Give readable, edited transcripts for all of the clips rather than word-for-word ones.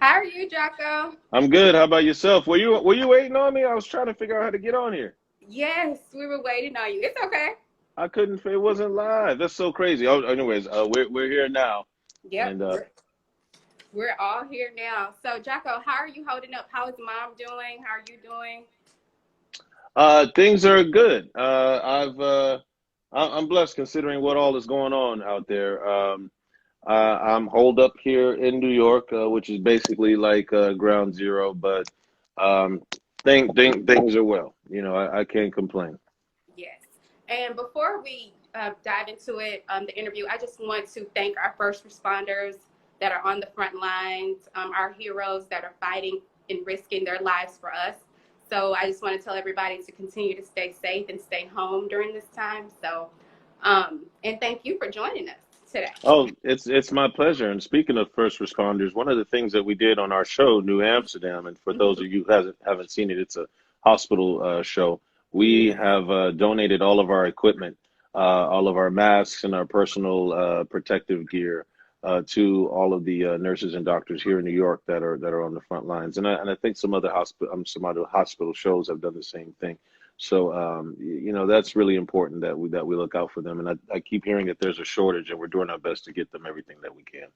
How are you, Jocko? I'm good. How about yourself? Were you waiting on me? I was trying to figure out how to get on here. Yes, we were waiting on you. It's okay. I couldn't. It wasn't live. That's so crazy. Oh, anyways, we're here now, Yep, and we're all here now. So, Jocko, how are you holding up? How is mom doing? How are you doing? things are good. I'm blessed considering what all is going on out there. I'm holed up here in New York, which is basically like ground zero, but um, things are well. I can't complain. Yes. And before we dive into it, the interview, I just want to thank our first responders that are on the front lines, our heroes that are fighting and risking their lives for us. So I just want to tell everybody to continue to stay safe and stay home during this time. So, and thank you for joining us today. Oh, it's my pleasure. And speaking of first responders, one of the things that we did on our show, New Amsterdam, and for those Mhm. of you who haven't seen it, it's a hospital show. We Yes. have donated all of our equipment, all of our masks and our personal protective gear to all of the nurses and doctors here in New York that are on the front lines. And I think some other hospital shows have done the same thing. So that's really important that we look out for them. And I keep hearing that there's a shortage, and we're doing our best to get them everything that we can.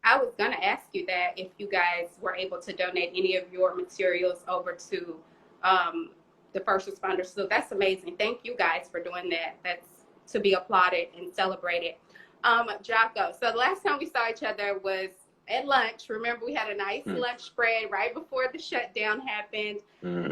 I was going to ask you that if you guys were able to donate any of your materials over to um, the first responders. So that's amazing. Thank you guys for doing that. That's to be applauded and celebrated. Jocko, so the last time we saw each other was at lunch. Remember, we had a nice Hmm. lunch spread right before the shutdown happened. Hmm.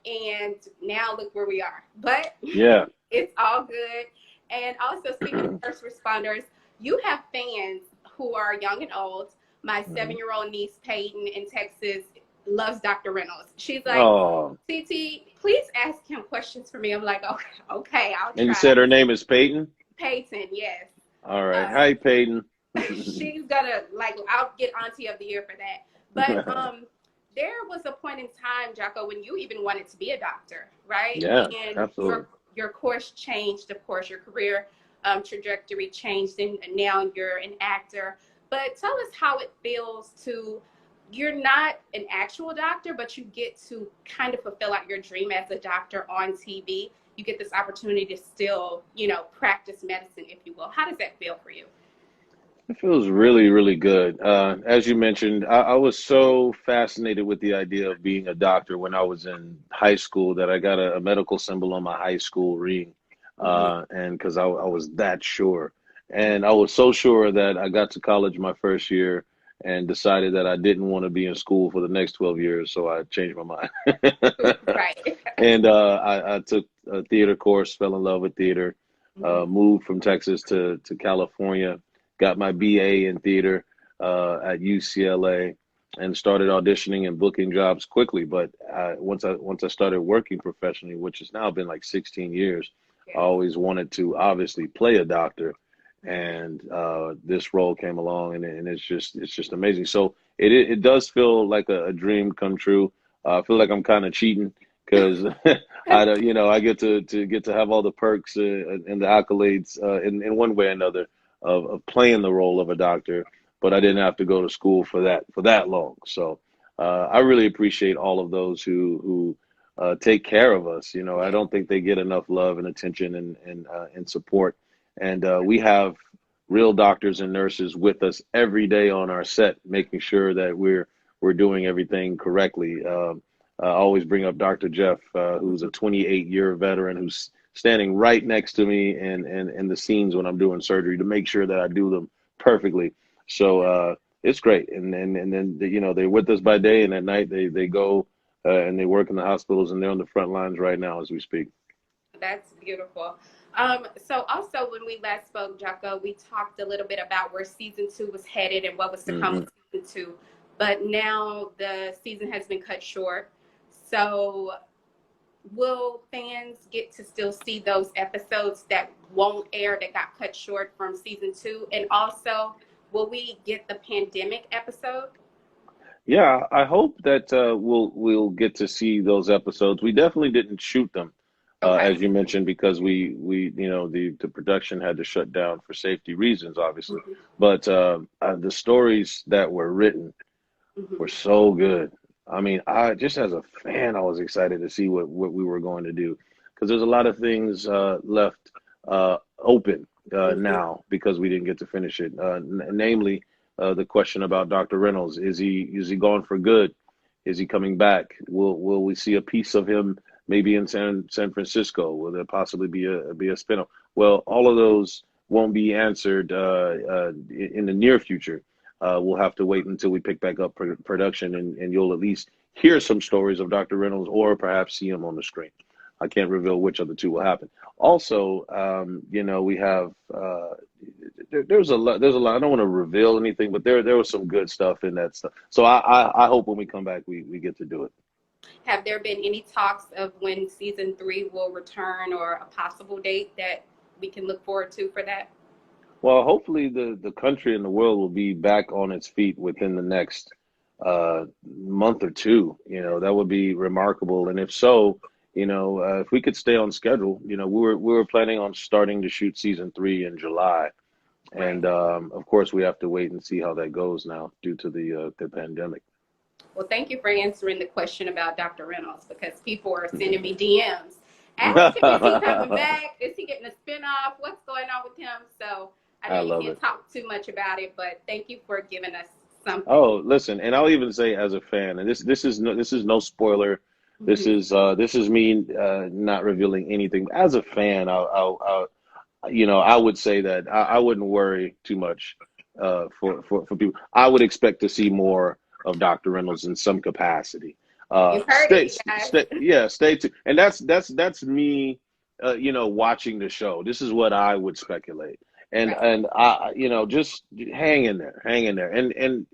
And now look where we are. But Yeah. it's all good. And also, speaking of first responders, you have fans who are young and old. My Hmm. 7-year-old niece, Peyton, in Texas, loves Dr. Reynolds. She's like, Oh, TT, please ask him questions for me. I'm like, okay, I'll and you try. said her name is Peyton? Peyton, yes. All right. Uh, Hi, Peyton. she's gonna like I'll get auntie of the year for that. But there was a point in time, Jocko, when you even wanted to be a doctor, right? Yeah, And absolutely. your course changed, of course, your career trajectory changed, and now you're an actor. But tell us how it feels to you're not an actual doctor, but you get to kind of fulfill out your dream as a doctor on TV. You get this opportunity to still, practice medicine, if you will. How does that feel for you? It feels really, really good. As you mentioned, I was so fascinated with the idea of being a doctor when I was in high school that I got a medical symbol on my high school ring. Mhm. And because I was that sure. And I was so sure that I got to college my first year and decided that I didn't want to be in school for the next 12 years. So I changed my mind. Right. And I took a theater course, fell in love with theater, Mhm. moved from Texas to California, got my BA in theater at UCLA, and started auditioning and booking jobs quickly. But once I started working professionally, which has now been like 16 years, I Yes. always wanted to obviously play a doctor, Mhm. and this role came along, and it's just amazing. So it does feel like a dream come true. I feel like I'm kind of cheating because I don't, I get to have all the perks and the accolades in one way or another of playing the role of a doctor, but I didn't have to go to school for that long. So I really appreciate all of those who take care of us. I Yes. don't think they get enough love and attention and support. And we have real doctors and nurses with us every day on our set, making sure that we're doing everything correctly. I always bring up Dr. Jeff, who's a 28-year veteran who's standing right next to me and the scenes when I'm doing surgery to make sure that I do them perfectly. So it's great. And then they're with us by day, and at night they go and they work in the hospitals, and they're on the front lines right now as we speak. That's beautiful. So also when we last spoke, Jocko, we talked a little bit about where season two was headed and what was to come Hmm. with season two. But now the season has been cut short. So will fans get to still see those episodes that won't air that got cut short from season two? And also, will we get the pandemic episode? Yeah, I hope that we'll get to see those episodes. We definitely didn't shoot them, Okay. as you mentioned, because we the production had to shut down for safety reasons, obviously. Mhm. But the stories that were written were Hmm. so good. I mean, I just as a fan, I was excited to see what we were going to do because there's a lot of things left open Hmm. now because we didn't get to finish it. Namely, the question about Dr. Reynolds: is he gone for good? Is he coming back? Will we see a piece of him maybe in San Francisco? Will there possibly be a spinoff? Well, all of those won't be answered in the near future. We'll have to wait until we pick back up production, and you'll at least hear some stories of Dr. Reynolds, or perhaps see him on the screen. I can't reveal which of the two will happen. Also, we have there's a lot. There's a lot. I don't want to reveal anything, but there was some good stuff in that stuff. So I hope when we come back, we get to do it. Have there been any talks of when season 3 will return, or a possible date that we can look forward to for that? Well, hopefully the country and the world will be back on its feet within the next month or two. That would be remarkable. And if so, if we could stay on schedule, we were planning on starting to shoot season 3 in July. Right. And of course, we have to wait and see how that goes now due to the pandemic. Well, thank you for answering the question about Dr. Reynolds, because people are sending me DMs. Ask him, is he coming back? Is he getting a spinoff? What's going on with him? So I know I you love can't it. talk too much about it, but thank you for giving us something. Oh, listen, and I'll even say as a fan, and this is no spoiler. Hmm. This is me not revealing anything. As a fan, I would say that I wouldn't worry too much for people. I would expect to see more of Dr. Reynolds in some capacity. You heard it, you guys. Yeah, stay tuned. And that's me, watching the show. This is what I would speculate. And Right. and I, just hang in there, and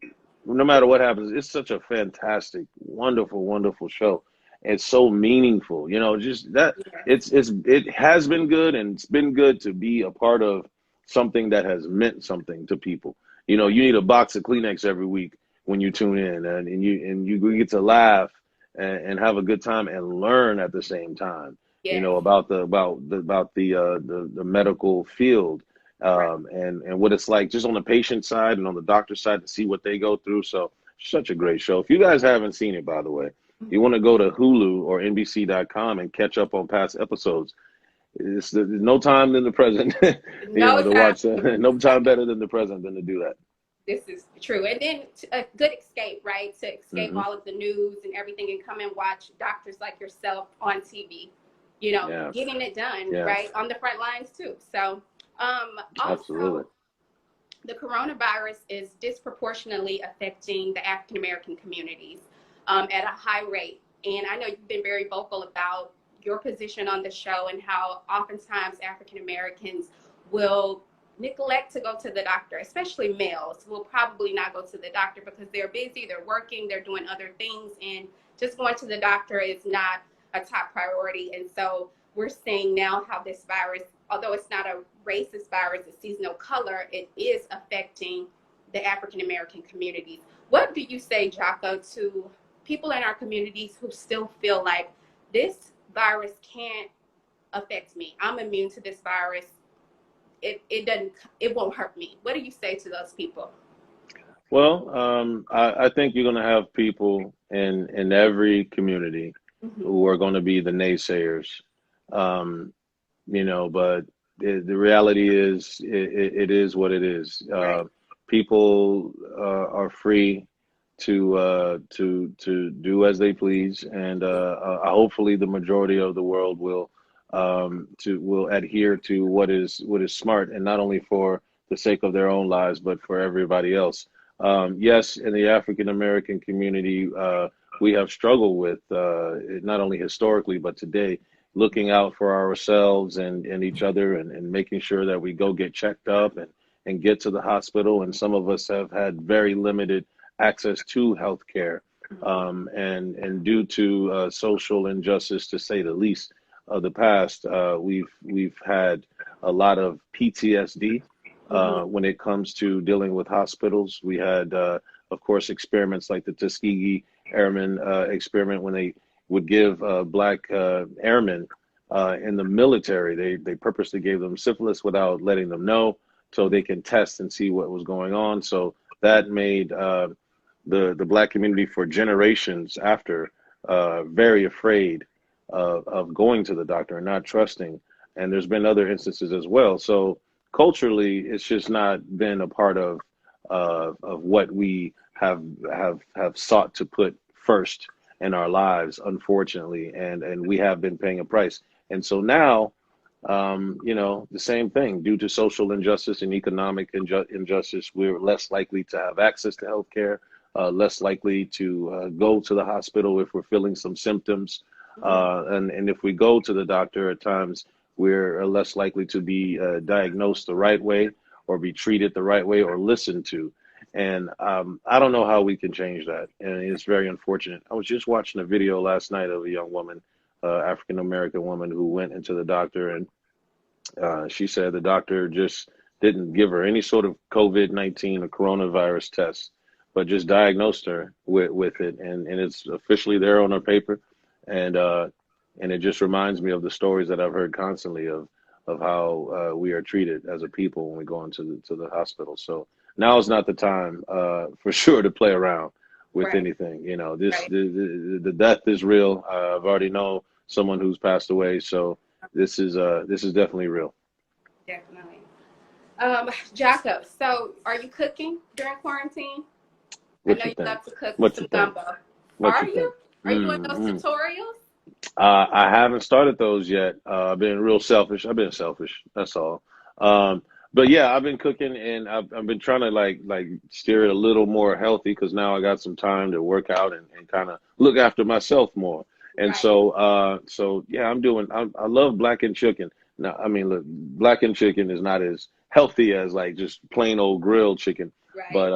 no matter what happens, it's such a fantastic, wonderful, wonderful show. It's so meaningful, just that Yes. it has been good, and it's been good to be a part of something that has meant something to people. You need a box of Kleenex every week when you tune in, and you get to laugh and have a good time and learn at the same time. Yes. About the medical field, Right. and what it's like just on the patient side and on the doctor side to see what they go through. So such a great show. If you guys haven't seen it, by the way, you want to go to Hulu or NBC.com and catch up on past episodes. There's no time than the present, No to time. watch. No time better than the present than to do that. This is true. And then a good escape, right? To escape Hmm. all of the news and everything, and come and watch doctors like yourself on TV, Yes, getting it done, yes, right? On the front lines too. So, absolutely. also, the coronavirus is disproportionately affecting the African American communities at a high rate. And I know you've been very vocal about your position on the show, and how oftentimes African Americans will neglect to go to the doctor, especially males will probably not go to the doctor because they're busy, they're working, they're doing other things, and just going to the doctor is not a top priority. And so we're seeing now how this virus, although it's not a racist virus, it sees no color, it is affecting the African American communities. What do you say, Jocko, to people in our communities who still feel like this virus can't affect me? I'm immune to this virus. It won't hurt me. What do you say to those people? Well, I think you're going to have people in every community Hmm. who are going to be the naysayers. Um, but the reality is it is what it is. Right. People are free to do as they please, and hopefully the majority of the world will adhere to what is smart, and not only for the sake of their own lives, but for everybody else. Yes, in the African American community, we have struggled with not only historically but today, looking out for ourselves and each other, and making sure that we go get checked up and get to the hospital. And some of us have had very limited access to health care, and due to social injustice, to say the least, of the past, we've had a lot of PTSD Hmm. when it comes to dealing with hospitals. We had, of course, experiments like the Tuskegee Airmen experiment, when they would give black airmen in the military, they purposely gave them syphilis without letting them know, so they can test and see what was going on. So that made the Black community for generations after, very afraid of going to the doctor and not trusting. And there's been other instances as well. So culturally, it's just not been a part of what we have sought to put first in our lives, unfortunately, and we have been paying a price. And so now, the same thing, due to social injustice and economic injustice, we're less likely to have access to healthcare, less likely to go to the hospital if we're feeling some symptoms. And if we go to the doctor at times, we're less likely to be diagnosed the right way or be treated the right way or listened to. And I don't know how we can change that. And it's very unfortunate. I was just watching a video last night of a young woman, African American woman, who went into the doctor, and she said the doctor just didn't give her any sort of COVID-19 or coronavirus test, but just diagnosed her with it. And it's officially there on her paper. And it just reminds me of the stories that I've heard constantly of how we are treated as a people when we go into the hospital. So now is not the time, for sure, to play around with Right. anything. Right. The death is real. I've already know someone who's passed away, so this is definitely real. Definitely. Jocko, so are you cooking during quarantine? I What know you you think? love to cook What you some think? gumbo. What Are you think? you? Are you doing those Mm. tutorials? I haven't started those yet. I've been real selfish. I've been selfish. That's all. Um, but yeah, I've been cooking, and I've been trying to like steer it a little more healthy because now I got some time to work out and kind of look after myself more. And Right. so yeah, I love blackened chicken. Now, I mean, look, blackened chicken is not as healthy as like just plain old grilled chicken. Right. But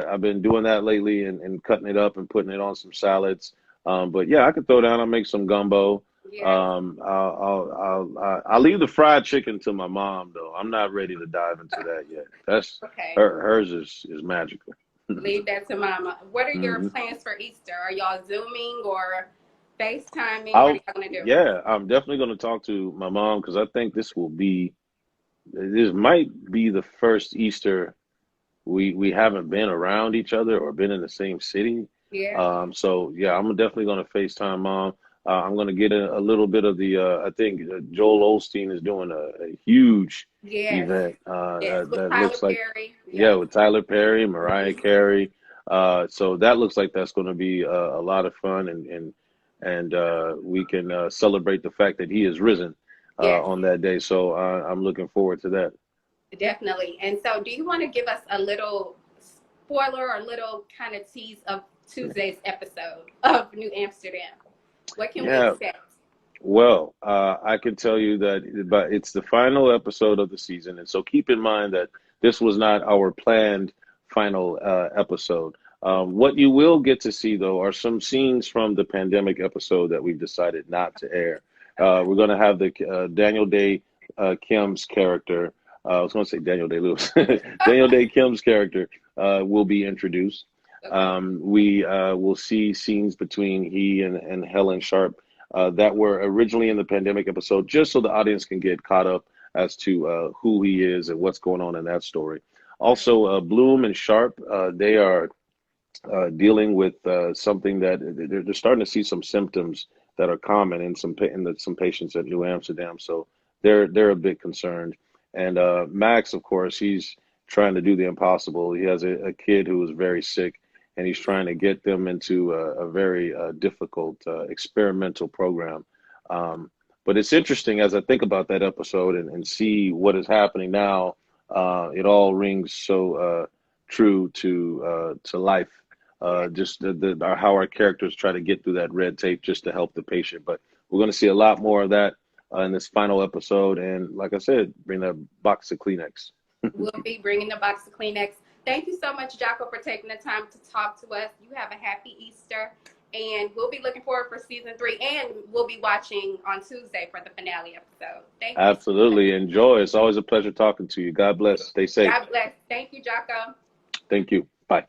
I've been doing that lately and cutting it up and putting it on some salads. But yeah, I could throw down. I'll make some gumbo. Yes. I'll leave the fried chicken to my mom though. I'm not ready to dive into that yet. That's Okay. hers is magical. Leave that to Mama. What are your Hmm. plans for Easter? Are y'all Zooming or FaceTiming? What are I'll y'all gonna do? Yeah, I'm definitely going to talk to my mom because I think this might be the first Easter we haven't been around each other or been in the same city. Yeah. So yeah, I'm definitely going to FaceTime mom. I'm going to get a little bit of the. I think Joel Osteen is doing a huge Yes. event Yes. With that Tyler looks like, Perry. yeah, Yep. with Tyler Perry, Mariah Carey. So that looks like that's going to be a lot of fun, and we can celebrate the fact that he is risen Yes. on that day. So I'm looking forward to that. Definitely. And so, do you want to give us a little spoiler or a little kind of tease of Tuesday's episode of New Amsterdam? What can we Yeah. expect? Well, I can tell you that, but it's the final episode of the season, and so keep in mind that this was not our planned final episode. What you will get to see, though, are some scenes from the pandemic episode that we've decided not to air. Okay. We're going to have the Daniel Day Kim's character. I was going to say Daniel Day Lewis. Daniel Day Kim's character will be introduced. Okay. We will see scenes between he and Helen Sharp that were originally in the pandemic episode, just so the audience can get caught up as to who he is and what's going on in that story. Also, Bloom and Sharp, they are dealing with something that they're starting to see some symptoms that are common in some patients at New Amsterdam. So they're a bit concerned. And Max, of course, he's trying to do the impossible. He has a kid who is very sick, and he's trying to get them into a very difficult experimental program. But it's interesting as I think about that episode and see what is happening now. It all rings so true to life. Yeah. Just how our characters try to get through that red tape just to help the patient. But we're going to see a lot more of that in this final episode. And like I said, bring a box of Kleenex. We'll be bringing the box of Kleenex. Thank you so much, Jocko, for taking the time to talk to us. You have a happy Easter. And we'll be looking forward for season 3. And we'll be watching on Tuesday for the finale episode. Thank you so much. Absolutely. Enjoy. It's always a pleasure talking to you. God bless. Stay safe. God bless. Thank you, Jocko. Thank you. Bye.